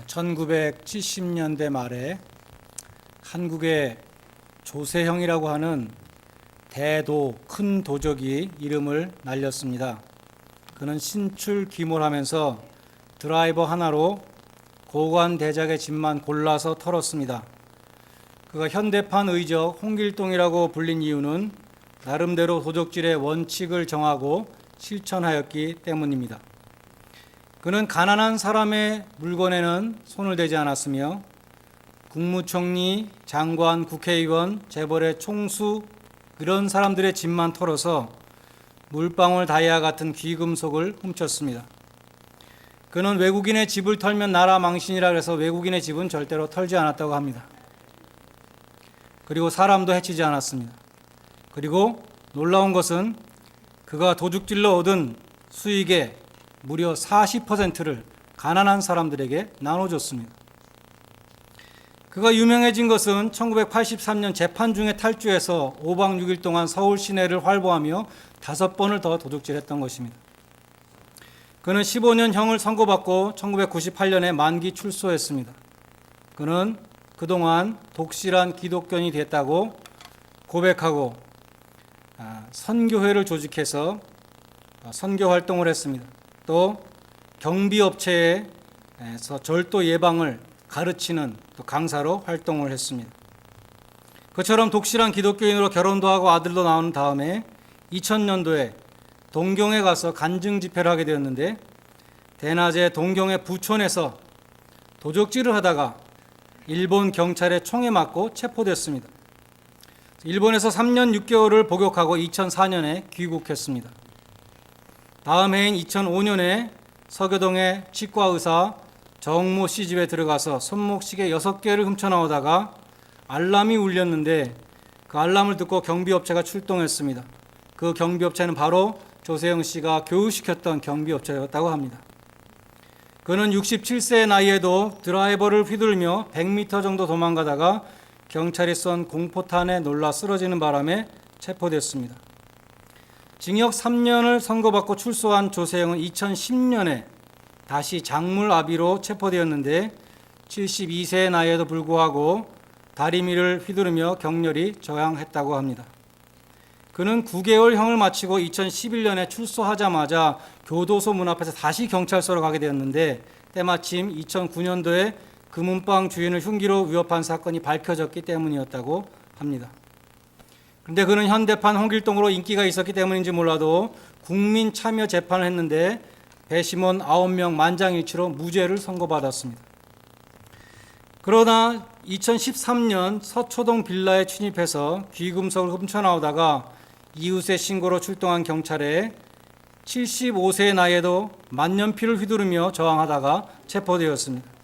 1970년대 말에 한국의 조세형이라고 하는 대도 큰 도적이 이름을 날렸습니다. 그는 신출귀몰하면서 드라이버 하나로 고관 대작의 집만 골라서 털었습니다. 그가 현대판 의적 홍길동이라고 불린 이유는 나름대로 도적질의 원칙을 정하고 실천하였기 때문입니다. 그는 가난한 사람의 물건에는 손을 대지 않았으며 국무총리, 장관, 국회의원, 재벌의 총수 이런 사람들의 집만 털어서 물방울 다이아 같은 귀금속을 훔쳤습니다. 그는 외국인의 집을 털면 나라 망신이라 그래서 외국인의 집은 절대로 털지 않았다고 합니다. 그리고 사람도 해치지 않았습니다. 그리고 놀라운 것은 그가 도둑질로 얻은 수익의 무려 40%를 가난한 사람들에게 나눠줬습니다. 그가 유명해진 것은 1983년 재판 중에 탈주해서 5박 6일 동안 서울 시내를 활보하며 5번을 더 도둑질했던 것입니다. 그는 15년 형을 선고받고 1998년에 만기 출소했습니다. 그는 그동안 독실한 기독교인이 됐다고 고백하고 선교회를 조직해서 선교 활동을 했습니다. 또 경비업체에서 절도 예방을 가르치는 또 강사로 활동을 했습니다. 그처럼 독실한 기독교인으로 결혼도 하고 아들도 낳은 다음에 2000년도에 동경에 가서 간증 집회를 하게 되었는데 대낮에 동경의 부촌에서 도적질을 하다가 일본 경찰의 총에 맞고 체포됐습니다. 일본에서 3년 6개월을 복역하고 2004년에 귀국했습니다. 다음 해인 2005년에 서교동의 치과의사 정모 씨 집에 들어가서 손목시계 6개를 훔쳐나오다가 알람이 울렸는데 그 알람을 듣고 경비업체가 출동했습니다. 그 경비업체는 바로 조세형 씨가 교육시켰던 경비업체였다고 합니다. 그는 67세의 나이에도 드라이버를 휘둘며 100m 정도 도망가다가 경찰이 쏜 공포탄에 놀라 쓰러지는 바람에 체포됐습니다. 징역 3년을 선고받고 출소한 조세형은 2010년에 다시 작물아비로 체포되었는데 72세의 나이에도 불구하고 다리미를 휘두르며 격렬히 저항했다고 합니다. 그는 9개월 형을 마치고 2011년에 출소하자마자 교도소 문 앞에서 다시 경찰서로 가게 되었는데 때마침 2009년도에 금은방 주인을 흉기로 위협한 사건이 밝혀졌기 때문이었다고 합니다. 그런데 그는 현대판 홍길동으로 인기가 있었기 때문인지 몰라도 국민 참여 재판을 했는데 배심원 9명 만장일치로 무죄를 선고받았습니다. 그러나 2013년 서초동 빌라에 침입해서 귀금속을 훔쳐나오다가 이웃의 신고로 출동한 경찰에 75세의 나이에도 만년필을 휘두르며 저항하다가 체포되었습니다.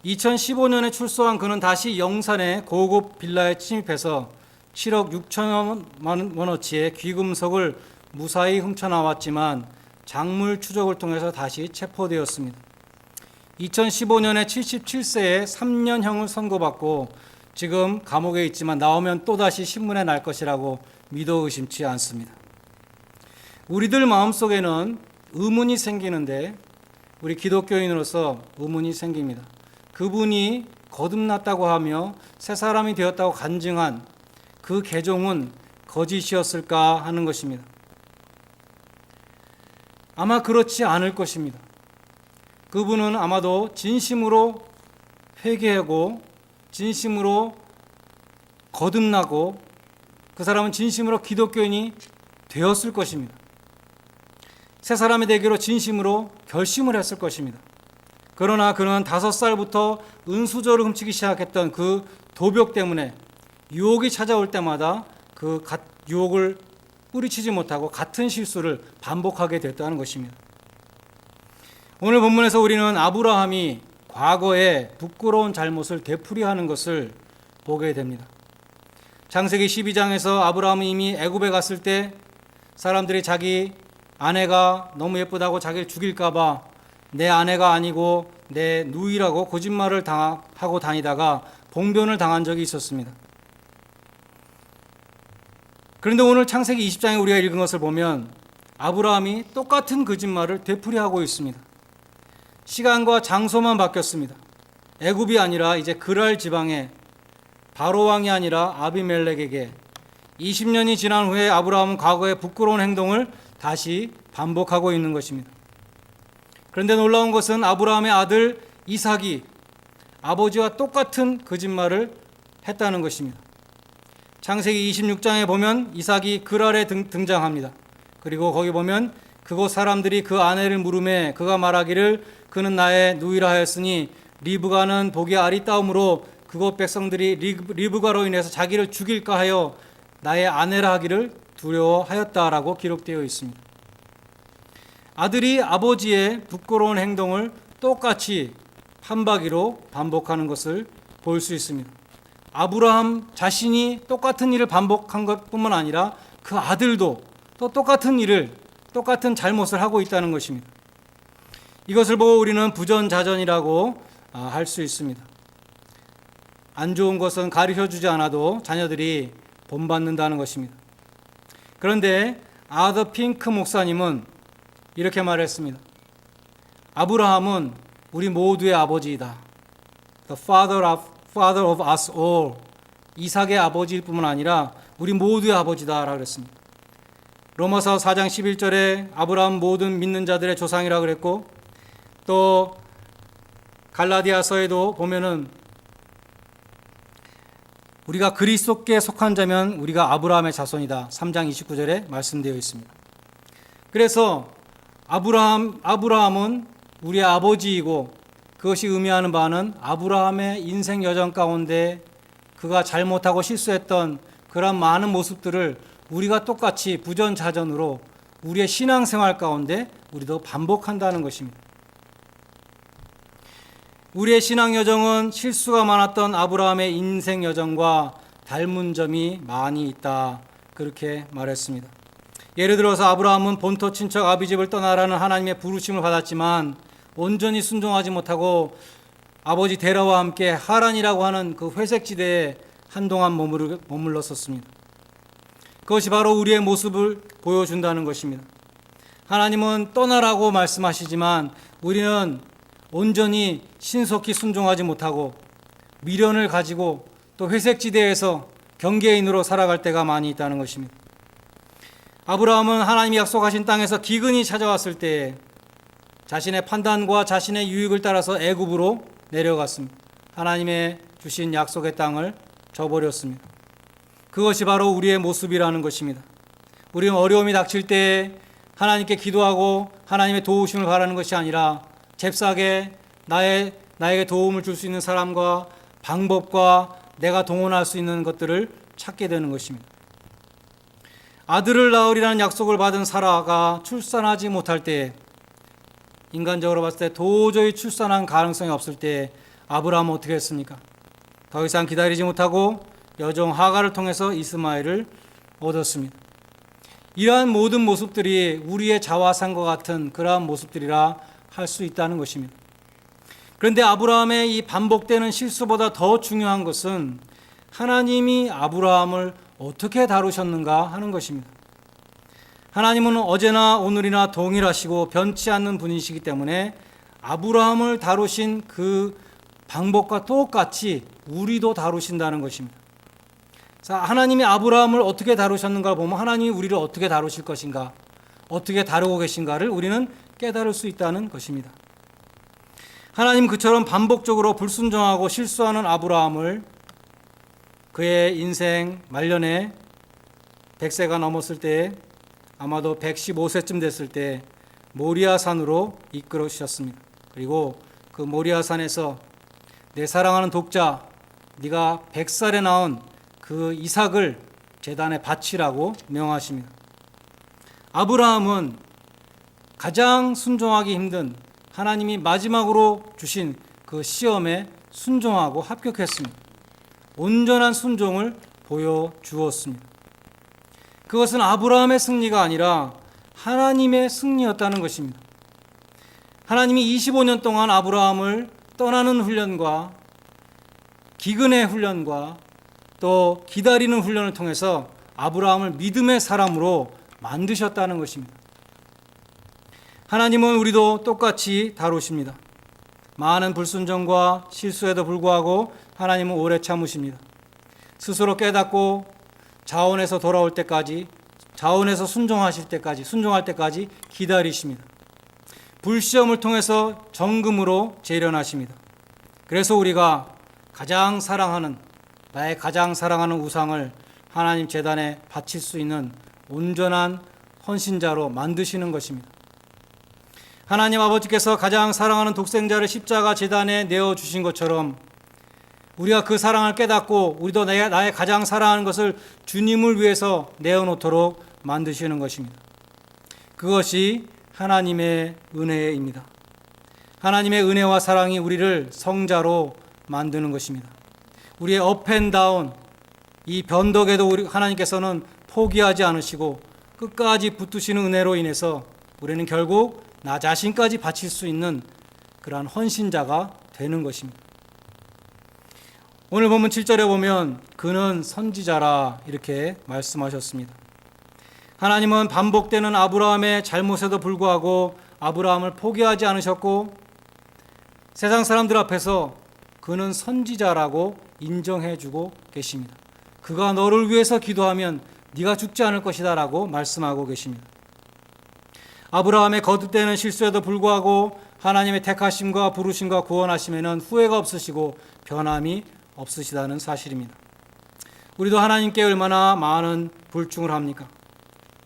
2015년에 출소한 그는 다시 영산의 고급 빌라에 침입해서 7억 6천만 원어치의 귀금속을 무사히 훔쳐나왔지만 작물 추적을 통해서 다시 체포되었습니다. 2015년에 77세에 3년형을 선고받고 지금 감옥에 있지만 나오면 또다시 신문에 날 것이라고 믿어 의심치 않습니다. 우리들 마음속에는 의문이 생기는데 우리 기독교인으로서 의문이 생깁니다. 그분이 거듭났다고 하며 새 사람이 되었다고 간증한 그 개종은 거짓이었을까 하는 것입니다. 아마 그렇지 않을 것입니다. 그분은 아마도 진심으로 회개하고 진심으로 거듭나고 그 사람은 진심으로 기독교인이 되었을 것입니다. 새 사람이 되기로 진심으로 결심을 했을 것입니다. 그러나 그는 5살부터 은수저를 훔치기 시작했던 그 도벽 때문에 유혹이 찾아올 때마다 그 유혹을 뿌리치지 못하고 같은 실수를 반복하게 됐다는 것입니다. 오늘 본문에서 우리는 아브라함이 과거에 부끄러운 잘못을 되풀이하는 것을 보게 됩니다. 창세기 12장에서 아브라함은 이미 애굽에 갔을 때 사람들이 자기 아내가 너무 예쁘다고 자기를 죽일까 봐 내 아내가 아니고 내 누이라고 거짓말을 하고 다니다가 봉변을 당한 적이 있었습니다. 그런데 오늘 창세기 20장에 우리가 읽은 것을 보면 아브라함이 똑같은 거짓말을 되풀이하고 있습니다. 시간과 장소만 바뀌었습니다. 애굽이 아니라 이제 그랄 지방에 바로 왕이 아니라 아비멜렉에게 20년이 지난 후에 아브라함은 과거의 부끄러운 행동을 다시 반복하고 있는 것입니다. 그런데 놀라운 것은 아브라함의 아들 이삭이 아버지와 똑같은 거짓말을 했다는 것입니다. 창세기 26장에 보면 이삭이 그랄에 등장합니다. 그리고 거기 보면 그곳 사람들이 그 아내를 물으매 그가 말하기를 그는 나의 누이라 하였으니 리브가는 보기 아리따움으로 그곳 백성들이 리브가로 인해서 자기를 죽일까 하여 나의 아내라 하기를 두려워하였다라고 기록되어 있습니다. 아들이 아버지의 부끄러운 행동을 똑같이 판박이로 반복하는 것을 볼 수 있습니다. 아브라함 자신이 똑같은 일을 반복한 것뿐만 아니라 그 아들도 또 똑같은 잘못을 하고 있다는 것입니다. 이것을 보고 우리는 부전자전이라고 할 수 있습니다. 안 좋은 것은 가르쳐주지 않아도 자녀들이 본받는다는 것입니다. 그런데 아더 핑크 목사님은 이렇게 말했습니다. 아브라함은 우리 모두의 아버지이다. The father of us all. 이삭의 아버지일 뿐만 아니라 우리 모두의 아버지다라고 그랬습니다. 로마서 4장 11절에 아브라함 모든 믿는 자들의 조상이라고 그랬고, 또 갈라디아서에도 보면은 우리가 그리스도께 속한 자면 우리가 아브라함의 자손이다. 3장 29절에 말씀되어 있습니다. 그래서 아브라함은 우리의 아버지이고, 그것이 의미하는 바는 아브라함의 인생 여정 가운데 그가 잘못하고 실수했던 그런 많은 모습들을 우리가 똑같이 부전자전으로 우리의 신앙생활 가운데 우리도 반복한다는 것입니다. 우리의 신앙 여정은 실수가 많았던 아브라함의 인생 여정과 닮은 점이 많이 있다, 그렇게 말했습니다. 예를 들어서 아브라함은 본토 친척 아비집을 떠나라는 하나님의 부르심을 받았지만 온전히 순종하지 못하고 아버지 데라와 함께 하란이라고 하는 그 회색지대에 한동안 머물렀었습니다. 그것이 바로 우리의 모습을 보여준다는 것입니다. 하나님은 떠나라고 말씀하시지만 우리는 온전히 신속히 순종하지 못하고 미련을 가지고 또 회색지대에서 경계인으로 살아갈 때가 많이 있다는 것입니다. 아브라함은 하나님이 약속하신 땅에서 기근이 찾아왔을 때 자신의 판단과 자신의 유익을 따라서 애굽으로 내려갔습니다. 하나님의 주신 약속의 땅을 저버렸습니다. 그것이 바로 우리의 모습이라는 것입니다. 우리는 어려움이 닥칠 때 하나님께 기도하고 하나님의 도우심을 바라는 것이 아니라 잽싸게 나에게 도움을 줄 수 있는 사람과 방법과 내가 동원할 수 있는 것들을 찾게 되는 것입니다. 아들을 낳으리라는 약속을 받은 사라가 출산하지 못할 때, 인간적으로 봤을 때 도저히 출산한 가능성이 없을 때 아브라함은 어떻게 했습니까? 더 이상 기다리지 못하고 여종 하가를 통해서 이스마엘을 얻었습니다. 이러한 모든 모습들이 우리의 자화상과 같은 그러한 모습들이라 할 수 있다는 것입니다. 그런데 아브라함의 이 반복되는 실수보다 더 중요한 것은 하나님이 아브라함을 어떻게 다루셨는가 하는 것입니다. 하나님은 어제나 오늘이나 동일하시고 변치 않는 분이시기 때문에 아브라함을 다루신 그 방법과 똑같이 우리도 다루신다는 것입니다. 자, 하나님이 아브라함을 어떻게 다루셨는가 보면 하나님이 우리를 어떻게 다루실 것인가, 어떻게 다루고 계신가를 우리는 깨달을 수 있다는 것입니다. 하나님 그처럼 반복적으로 불순종하고 실수하는 아브라함을 그의 인생 말년에 100세가 넘었을 때, 아마도 115세쯤 됐을 때 모리아산으로 이끌어 주셨습니다. 그리고 그 모리아산에서 내 사랑하는 독자, 네가 100살에 낳은 그 이삭을 제단에 바치라고 명하십니다. 아브라함은 가장 순종하기 힘든 하나님이 마지막으로 주신 그 시험에 순종하고 합격했습니다. 온전한 순종을 보여주었습니다. 그것은 아브라함의 승리가 아니라 하나님의 승리였다는 것입니다. 하나님이 25년 동안 아브라함을 떠나는 훈련과 기근의 훈련과 또 기다리는 훈련을 통해서 아브라함을 믿음의 사람으로 만드셨다는 것입니다. 하나님은 우리도 똑같이 다루십니다. 많은 불순종과 실수에도 불구하고 하나님은 오래 참으십니다. 스스로 깨닫고 자원에서 돌아올 때까지, 자원에서 순종할 때까지 기다리십니다. 불시험을 통해서 정금으로 재련하십니다. 그래서 우리가 나의 가장 사랑하는 우상을 하나님 제단에 바칠 수 있는 온전한 헌신자로 만드시는 것입니다. 하나님 아버지께서 가장 사랑하는 독생자를 십자가 제단에 내어주신 것처럼 우리가 그 사랑을 깨닫고 우리도 나의 가장 사랑하는 것을 주님을 위해서 내어놓도록 만드시는 것입니다. 그것이 하나님의 은혜입니다. 하나님의 은혜와 사랑이 우리를 성자로 만드는 것입니다. 우리의 업앤다운, 이 변덕에도 하나님께서는 포기하지 않으시고 끝까지 붙드시는 은혜로 인해서 우리는 결국 나 자신까지 바칠 수 있는 그러한 헌신자가 되는 것입니다. 오늘 본문 7절에 보면 그는 선지자라 이렇게 말씀하셨습니다. 하나님은 반복되는 아브라함의 잘못에도 불구하고 아브라함을 포기하지 않으셨고 세상 사람들 앞에서 그는 선지자라고 인정해주고 계십니다. 그가 너를 위해서 기도하면 네가 죽지 않을 것이다 라고 말씀하고 계십니다. 아브라함의 거듭되는 실수에도 불구하고 하나님의 택하심과 부르심과 구원하심에는 후회가 없으시고 변함이 없으시다는 사실입니다. 우리도 하나님께 얼마나 많은 불충을 합니까?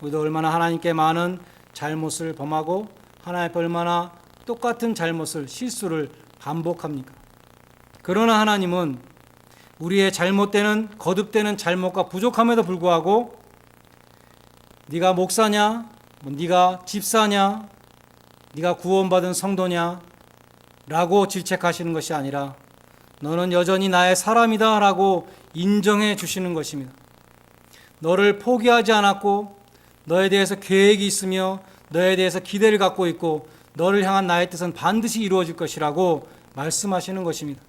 우리도 얼마나 하나님께 많은 잘못을 범하고 하나님께 얼마나 똑같은 실수를 반복합니까? 그러나 하나님은 우리의 거듭되는 잘못과 부족함에도 불구하고 네가 목사냐, 네가 집사냐, 네가 구원받은 성도냐 라고 질책하시는 것이 아니라 너는 여전히 나의 사람이다 라고 인정해 주시는 것입니다. 너를 포기하지 않았고 너에 대해서 계획이 있으며 너에 대해서 기대를 갖고 있고 너를 향한 나의 뜻은 반드시 이루어질 것이라고 말씀하시는 것입니다.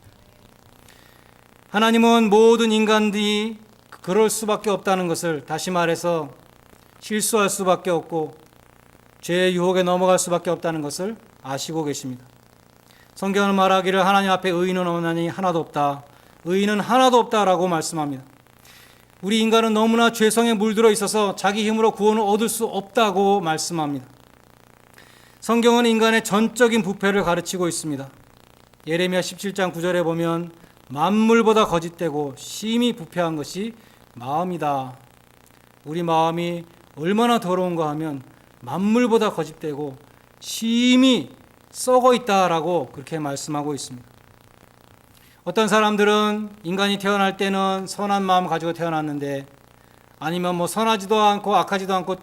하나님은 모든 인간들이 그럴 수밖에 없다는 것을, 다시 말해서 실수할 수밖에 없고 죄의 유혹에 넘어갈 수밖에 없다는 것을 아시고 계십니다. 성경은 말하기를 하나님 앞에 의인은 없나니 하나도 없다. 의인은 하나도 없다라고 말씀합니다. 우리 인간은 너무나 죄성에 물들어 있어서 자기 힘으로 구원을 얻을 수 없다고 말씀합니다. 성경은 인간의 전적인 부패를 가르치고 있습니다. 예레미야 17장 9절에 보면 만물보다 거짓되고 심히 부패한 것이 마음이다. 우리 마음이 얼마나 더러운가 하면 만물보다 거짓되고 심히 썩어 있다라고 그렇게 말씀하고 있습니다. 어떤 사람들은 인간이 태어날 때는 선한 마음 가지고 태어났는데 아니면 선하지도 않고 악하지도 않고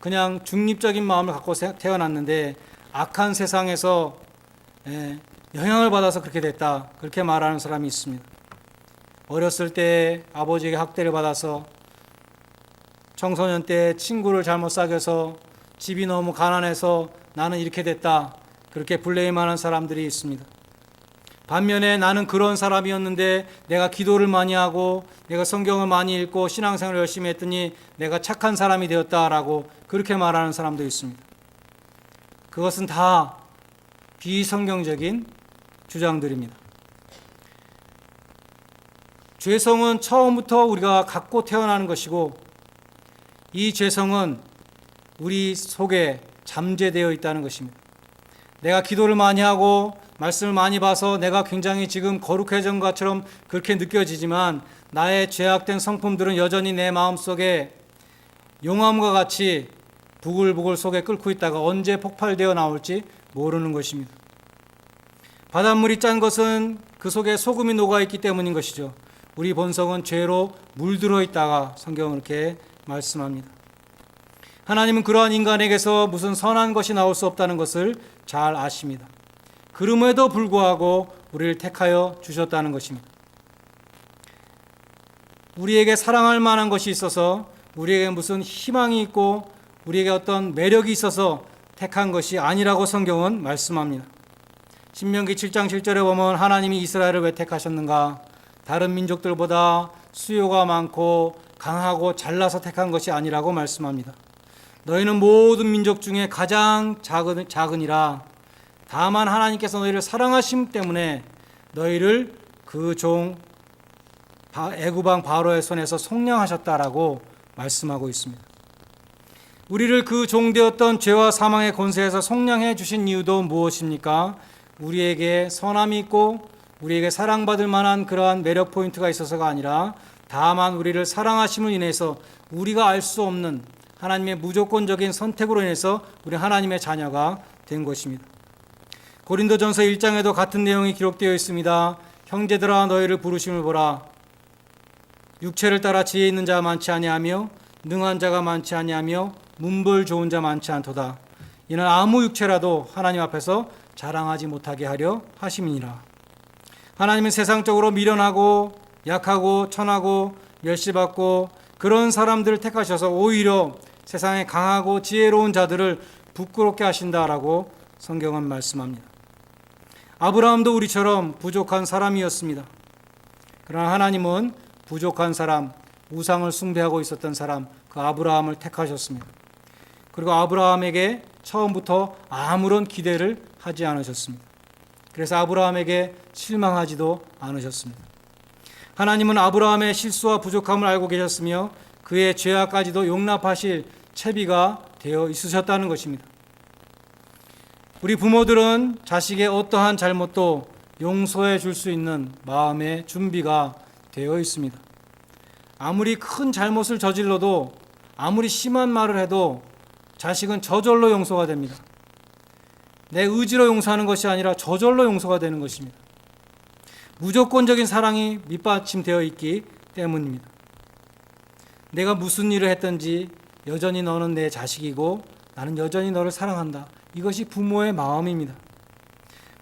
그냥 중립적인 마음을 갖고 태어났는데 악한 세상에서 영향을 받아서 그렇게 됐다, 그렇게 말하는 사람이 있습니다. 어렸을 때 아버지에게 학대를 받아서 청소년 때 친구를 잘못 사귀어서 집이 너무 가난해서 나는 이렇게 됐다, 그렇게 블레임하는 사람들이 있습니다. 반면에 나는 그런 사람이었는데 내가 기도를 많이 하고 내가 성경을 많이 읽고 신앙생활을 열심히 했더니 내가 착한 사람이 되었다라고 그렇게 말하는 사람도 있습니다. 그것은 다 비성경적인 주장들입니다. 죄성은 처음부터 우리가 갖고 태어나는 것이고 이 죄성은 우리 속에 잠재되어 있다는 것입니다. 내가 기도를 많이 하고 말씀을 많이 봐서 내가 굉장히 지금 거룩해진 것처럼 그렇게 느껴지지만 나의 죄악된 성품들은 여전히 내 마음속에 용암과 같이 부글부글 속에 끓고 있다가 언제 폭발되어 나올지 모르는 것입니다. 바닷물이 짠 것은 그 속에 소금이 녹아있기 때문인 것이죠. 우리 본성은 죄로 물들어 있다가 성경은 이렇게 말씀합니다. 하나님은 그러한 인간에게서 무슨 선한 것이 나올 수 없다는 것을 잘 아십니다. 그럼에도 불구하고 우리를 택하여 주셨다는 것입니다. 우리에게 사랑할 만한 것이 있어서 우리에게 무슨 희망이 있고 우리에게 어떤 매력이 있어서 택한 것이 아니라고 성경은 말씀합니다. 신명기 7장 7절에 보면 하나님이 이스라엘을 왜 택하셨는가? 다른 민족들보다 수요가 많고 강하고 잘나서 택한 것이 아니라고 말씀합니다. 너희는 모든 민족 중에 가장 작으니라. 다만 하나님께서 너희를 사랑하심 때문에 너희를 그 종 애굽 왕 바로의 손에서 속량하셨다라고 말씀하고 있습니다. 우리를 그 종되었던 죄와 사망의 권세에서 속량해 주신 이유도 무엇입니까? 우리에게 선함이 있고 우리에게 사랑받을 만한 그러한 매력 포인트가 있어서가 아니라 다만 우리를 사랑하심을 인해서 우리가 알 수 없는 하나님의 무조건적인 선택으로 인해서 우리 하나님의 자녀가 된 것입니다. 고린도전서 1장에도 같은 내용이 기록되어 있습니다. 형제들아 너희를 부르심을 보라. 육체를 따라 지혜 있는 자가 많지 아니하며 능한 자가 많지 아니하며 문벌 좋은 자 많지 않도다. 이는 아무 육체라도 하나님 앞에서 자랑하지 못하게 하려 하심이니라. 하나님은 세상적으로 미련하고 약하고 천하고 멸시받고 그런 사람들을 택하셔서 오히려 세상에 강하고 지혜로운 자들을 부끄럽게 하신다라고 성경은 말씀합니다. 아브라함도 우리처럼 부족한 사람이었습니다. 그러나 하나님은 부족한 사람, 우상을 숭배하고 있었던 사람, 그 아브라함을 택하셨습니다. 그리고 아브라함에게 처음부터 아무런 기대를 하지 않으셨습니다. 그래서 아브라함에게 실망하지도 않으셨습니다. 하나님은 아브라함의 실수와 부족함을 알고 계셨으며 그의 죄악까지도 용납하실 채비가 되어 있으셨다는 것입니다. 우리 부모들은 자식의 어떠한 잘못도 용서해 줄 수 있는 마음의 준비가 되어 있습니다. 아무리 큰 잘못을 저질러도 아무리 심한 말을 해도 자식은 저절로 용서가 됩니다. 내 의지로 용서하는 것이 아니라 저절로 용서가 되는 것입니다. 무조건적인 사랑이 밑받침되어 있기 때문입니다. 내가 무슨 일을 했든지 여전히 너는 내 자식이고 나는 여전히 너를 사랑한다. 이것이 부모의 마음입니다.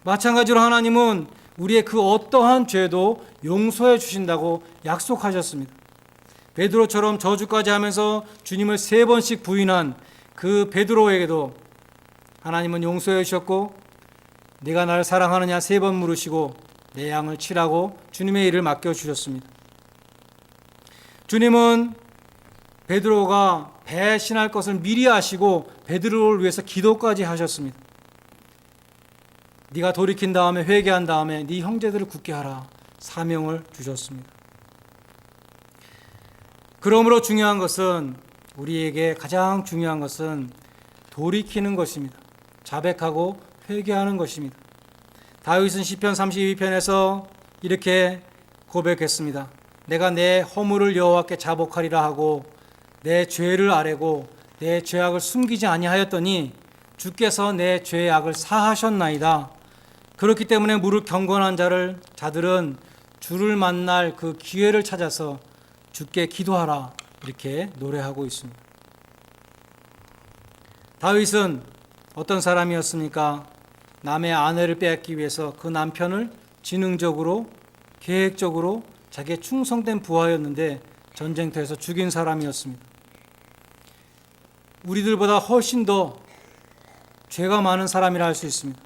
마찬가지로 하나님은 우리의 그 어떠한 죄도 용서해 주신다고 약속하셨습니다. 베드로처럼 저주까지 하면서 주님을 3번씩 부인한 그 베드로에게도 하나님은 용서해 주셨고 네가 나를 사랑하느냐 3번 물으시고 내 양을 치라고 주님의 일을 맡겨주셨습니다. 주님은 베드로가 배신할 것을 미리 아시고 베드로를 위해서 기도까지 하셨습니다. 네가 돌이킨 다음에 회개한 다음에 네 형제들을 굳게 하라 사명을 주셨습니다. 그러므로 중요한 것은 우리에게 가장 중요한 것은 돌이키는 것입니다. 자백하고 회개하는 것입니다. 다윗은 시편 32편에서 이렇게 고백했습니다. 내가 내 허물을 여호와께 자복하리라 하고 내 죄를 아뢰고 내 죄악을 숨기지 아니하였더니 주께서 내 죄악을 사하셨나이다. 그렇기 때문에 무릇 경건한 자들은 주를 만날 그 기회를 찾아서 주께 기도하라 이렇게 노래하고 있습니다. 다윗은 어떤 사람이었습니까? 남의 아내를 빼앗기 위해서 그 남편을 지능적으로 계획적으로 자기의 충성된 부하였는데 전쟁터에서 죽인 사람이었습니다. 우리들보다 훨씬 더 죄가 많은 사람이라 할 수 있습니다.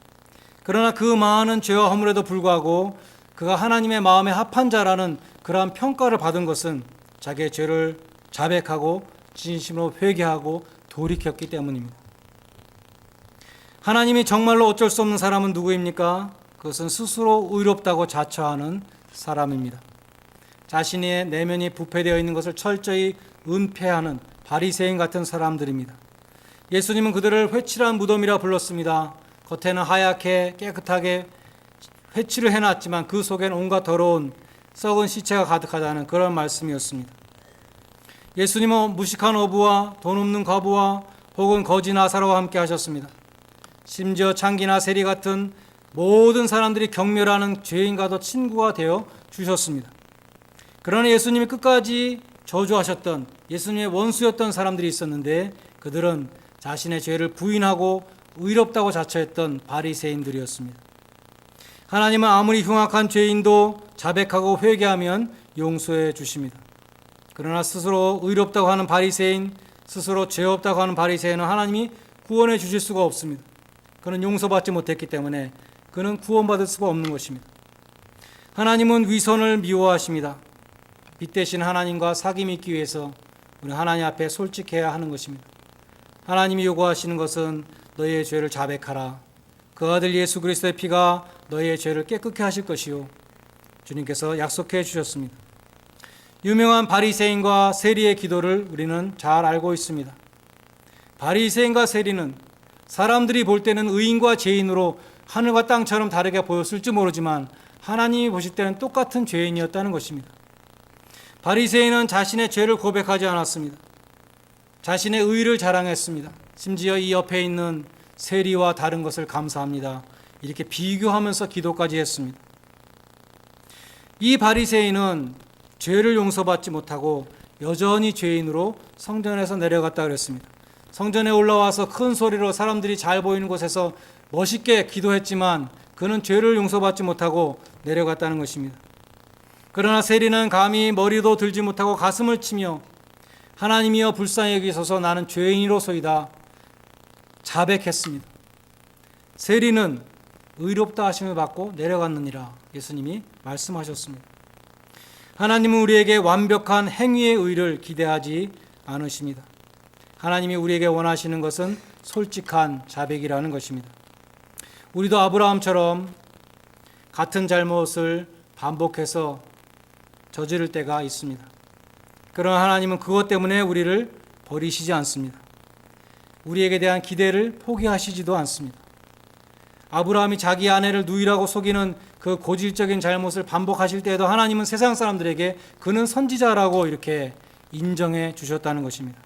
그러나 그 많은 죄와 허물에도 불구하고 그가 하나님의 마음에 합한 자라는 그러한 평가를 받은 것은 자기의 죄를 자백하고 진심으로 회개하고 돌이켰기 때문입니다. 하나님이 정말로 어쩔 수 없는 사람은 누구입니까? 그것은 스스로 의롭다고 자처하는 사람입니다. 자신의 내면이 부패되어 있는 것을 철저히 은폐하는 바리새인 같은 사람들입니다. 예수님은 그들을 회칠한 무덤이라 불렀습니다. 겉에는 하얗게 깨끗하게 회칠을 해놨지만 그 속에는 온갖 더러운 썩은 시체가 가득하다는 그런 말씀이었습니다. 예수님은 무식한 어부와 돈 없는 과부와 혹은 거지 나사로와 함께 하셨습니다. 심지어 창기나 세리 같은 모든 사람들이 경멸하는 죄인과도 친구가 되어 주셨습니다. 그러나 예수님이 끝까지 저주하셨던 예수님의 원수였던 사람들이 있었는데 그들은 자신의 죄를 부인하고 의롭다고 자처했던 바리새인들이었습니다. 하나님은 아무리 흉악한 죄인도 자백하고 회개하면 용서해 주십니다. 그러나 스스로 의롭다고 하는 바리새인, 스스로 죄 없다고 하는 바리새인은 하나님이 구원해 주실 수가 없습니다. 그는 용서받지 못했기 때문에 그는 구원받을 수가 없는 것입니다. 하나님은 위선을 미워하십니다. 빛 대신 하나님과 사귐이 있기 위해서 우리 하나님 앞에 솔직해야 하는 것입니다. 하나님이 요구하시는 것은 너희의 죄를 자백하라. 그 아들 예수 그리스도의 피가 너희의 죄를 깨끗게 하실 것이요. 주님께서 약속해 주셨습니다. 유명한 바리새인과 세리의 기도를 우리는 잘 알고 있습니다. 바리새인과 세리는 사람들이 볼 때는 의인과 죄인으로 하늘과 땅처럼 다르게 보였을지 모르지만 하나님이 보실 때는 똑같은 죄인이었다는 것입니다. 바리새인은 자신의 죄를 고백하지 않았습니다. 자신의 의를 자랑했습니다. 심지어 이 옆에 있는 세리와 다른 것을 감사합니다. 이렇게 비교하면서 기도까지 했습니다. 이 바리새인은 죄를 용서받지 못하고 여전히 죄인으로 성전에서 내려갔다 그랬습니다. 성전에 올라와서 큰 소리로 사람들이 잘 보이는 곳에서 멋있게 기도했지만 그는 죄를 용서받지 못하고 내려갔다는 것입니다. 그러나 세리는 감히 머리도 들지 못하고 가슴을 치며 하나님이여 불쌍히 여기소서 나는 죄인이로소이다 자백했습니다. 세리는 의롭다 하심을 받고 내려갔느니라 예수님이 말씀하셨습니다. 하나님은 우리에게 완벽한 행위의 의를 기대하지 않으십니다. 하나님이 우리에게 원하시는 것은 솔직한 자백이라는 것입니다. 우리도 아브라함처럼 같은 잘못을 반복해서 저지를 때가 있습니다. 그러나 하나님은 그것 때문에 우리를 버리시지 않습니다. 우리에게 대한 기대를 포기하시지도 않습니다. 아브라함이 자기 아내를 누이라고 속이는 그 고질적인 잘못을 반복하실 때에도 하나님은 세상 사람들에게 그는 선지자라고 이렇게 인정해 주셨다는 것입니다.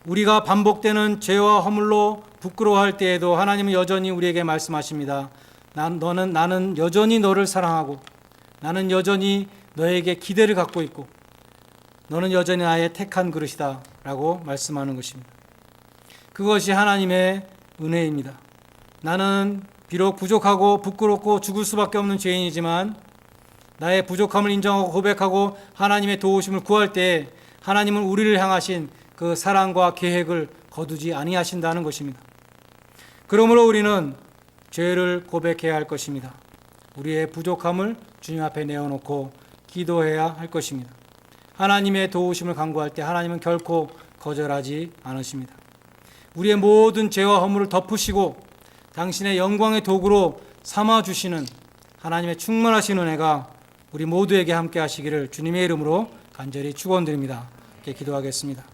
우리가 반복되는 죄와 허물로 부끄러워할 때에도 하나님은 여전히 우리에게 말씀하십니다. 나는 여전히 너를 사랑하고 나는 여전히 너에게 기대를 갖고 있고 너는 여전히 나의 택한 그릇이다 라고 말씀하는 것입니다. 그것이 하나님의 은혜입니다. 나는 비록 부족하고 부끄럽고 죽을 수밖에 없는 죄인이지만 나의 부족함을 인정하고 고백하고 하나님의 도우심을 구할 때 하나님은 우리를 향하신 그 사랑과 계획을 거두지 아니하신다는 것입니다. 그러므로 우리는 죄를 고백해야 할 것입니다. 우리의 부족함을 주님 앞에 내어놓고 기도해야 할 것입니다. 하나님의 도우심을 간구할 때 하나님은 결코 거절하지 않으십니다. 우리의 모든 죄와 허물을 덮으시고 당신의 영광의 도구로 삼아주시는 하나님의 충만하신 은혜가 우리 모두에게 함께 하시기를 주님의 이름으로 간절히 축원드립니다. 이렇게 기도하겠습니다.